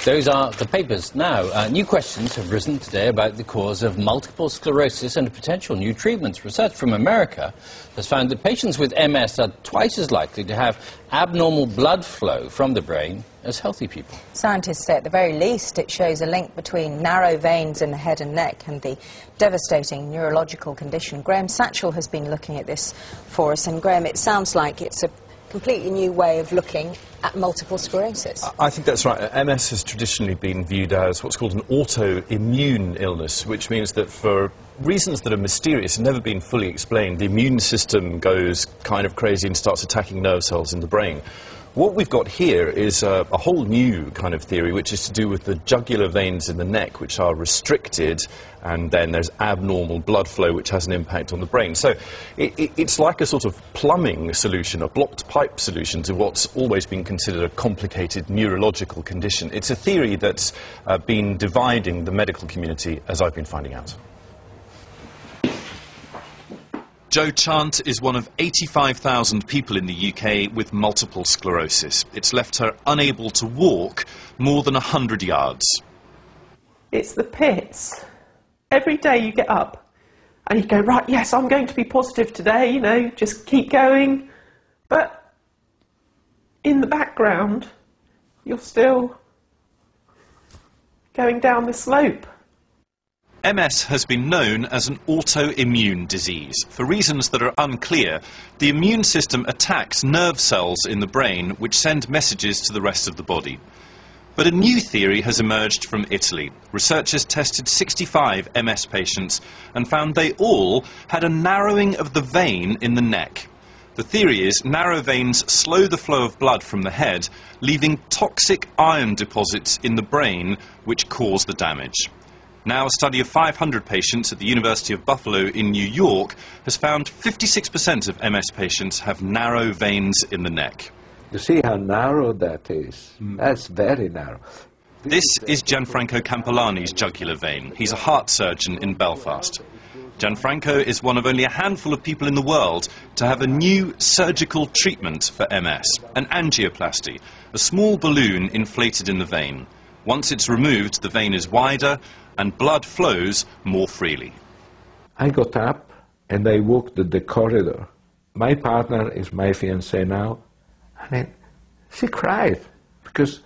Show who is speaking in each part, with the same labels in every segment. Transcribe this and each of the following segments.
Speaker 1: Those are the papers. Now, new questions have risen today about the cause of multiple sclerosis and potential new treatments. Research from America has found that patients with MS are twice as likely to have abnormal blood flow from the brain as healthy people.
Speaker 2: Scientists say at the very least it shows a link between narrow veins in the head and neck and the devastating neurological condition. Graham Satchell has been looking at this for us, and Graham, it sounds like it's a completely new way of looking at multiple sclerosis.
Speaker 3: I think that's right. MS has traditionally been viewed as what's called an autoimmune illness, which means that for reasons that are mysterious and never been fully explained, the immune system goes kind of crazy and starts attacking nerve cells in the brain. What we've got here is a whole new kind of theory, which is to do with the jugular veins in the neck, which are restricted, and then there's abnormal blood flow, which has an impact on the brain. So it's like a sort of plumbing solution, a blocked pipe solution to what's always been considered a complicated neurological condition. It's a theory that's been dividing the medical community, as I've been finding out.
Speaker 4: Jo Chant is one of 85,000 people in the UK with multiple sclerosis. It's left her unable to walk more than 100 yards.
Speaker 5: It's the pits. Every day you get up and you go, right, yes, I'm going to be positive today, you know, just keep going. But in the background, you're still going down the slope.
Speaker 4: MS has been known as an autoimmune disease. For reasons that are unclear, the immune system attacks nerve cells in the brain which send messages to the rest of the body. But a new theory has emerged from Italy. Researchers tested 65 MS patients and found they all had a narrowing of the vein in the neck. The theory is narrow veins slow the flow of blood from the head, leaving toxic iron deposits in the brain which cause the damage. Now, a study of 500 patients at the University of Buffalo in New York has found 56% of MS patients have narrow veins in the neck.
Speaker 6: You see how narrow that is? That's very narrow.
Speaker 4: This is Gianfranco Campolani's jugular vein. He's a heart surgeon in Belfast. Gianfranco is one of only a handful of people in the world to have a new surgical treatment for MS, an angioplasty, a small balloon inflated in the vein. Once it's removed, the vein is wider and blood flows more freely.
Speaker 6: I got up and I walked the corridor. My partner is my fiancée now, and she cried because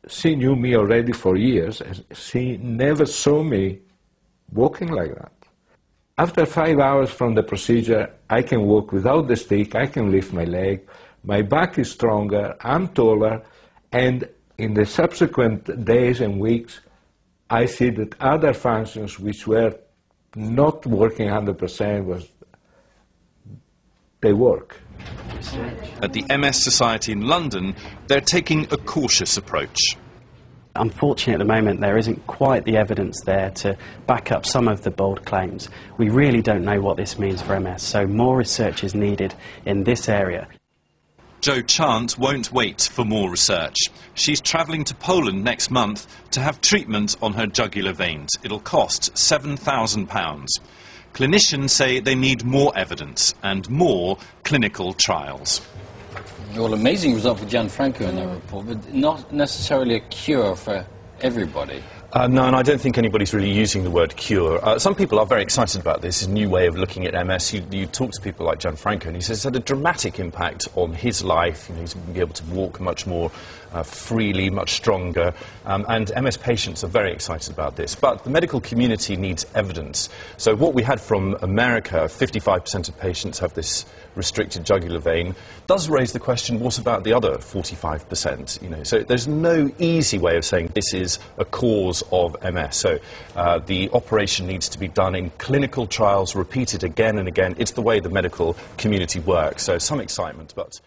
Speaker 6: she knew me already for years and she never saw me walking like that. After 5 hours from the procedure, I can walk without the stick, I can lift my leg, my back is stronger, I'm taller, and in the subsequent days and weeks, I see that other functions which were not working 100% they work.
Speaker 4: At the MS Society in London, they're taking a cautious approach.
Speaker 7: Unfortunately, at the moment, there isn't quite the evidence there to back up some of the bold claims. We really don't know what this means for MS, so more research is needed in this area.
Speaker 4: Jo Chant won't wait for more research. She's travelling to Poland next month to have treatment on her jugular veins. It'll cost £7,000. Clinicians say they need more evidence and more clinical trials.
Speaker 1: Well, amazing result for Gianfranco in that report, but not necessarily a cure for everybody.
Speaker 3: No, and I don't think anybody's really using the word cure. Some people are very excited about this new way of looking at MS. You talk to people like Gianfranco, and he says it's had a dramatic impact on his life. You know, he's been able to walk much more freely, much stronger, and MS patients are very excited about this. But the medical community needs evidence. So what we had from America, 55% of patients have this restricted jugular vein, does raise the question, what about the other 45%? You know, so there's no easy way of saying this is a cause of MS. So the operation needs to be done in clinical trials, repeated again and again. It's the way the medical community works. So some excitement, but